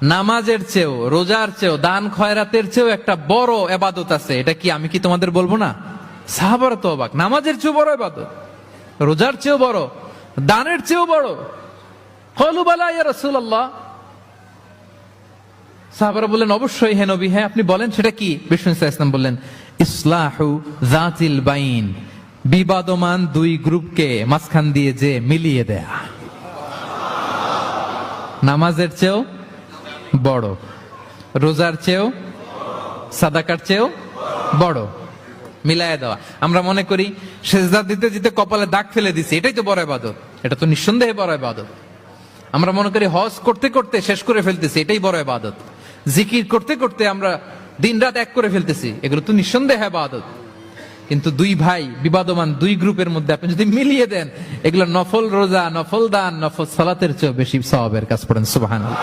নামাজের চেয়েও, রোজার চেয়েও, দান খয়রাতের চেয়েও একটা বড় ইবাদত আছে। এটা কি আমি কি তোমাদের বলবো না? সাহাবারা তো অবাক, নামাজের চেয়েও বড় ইবাদত, রোজার চেয়েও বড়, দানের চেয়েও বড়। ক্বালু বালা ইয়া রাসূলুল্লাহ। সাহাবারা বললেন অবশ্যই হে নবী, হ্যাঁ আপনি বলেন সেটা কি? বিষ্ণু সাল্লাল্লাহু আলাইহি ওয়াসাল্লাম বললেন ইসলাহু যাতিল বাইন, বিবাদমান দুই গ্রুপকে মাঝখান দিয়ে যে মিলিয়ে দেয়া। নামাজের চেয়েও বড়, রোজার চেয়েও, সাদাকার চেয়েও বড়, মিলায় দেওয়া। আমরা মনে করি সেজদা দিতে দিতে কপালে দাগ ফেলে দিছি, এটাই তো বড় ইবাদত। এটা তো নিঃসন্দেহে বড় ইবাদত। আমরা মনে করি হজ করতে করতে শেষ করে ফেলতেছি, এটাই বড় ইবাদত। জিকির করতে করতে আমরা দিনরাত এক করে ফেলতেছি, এগুলো তো নিঃসন্দেহে ইবাদত। কিন্তু দুই ভাই বিবাদমান দুই গ্রুপের মধ্যে আপনি যদি মিলিয়ে দেন, এগুলো নফল রোজা, নফল দান, নফল সালাতের চেয়ে বেশি সওয়াবের কাজ। পড়েন সুবহানাল্লাহ।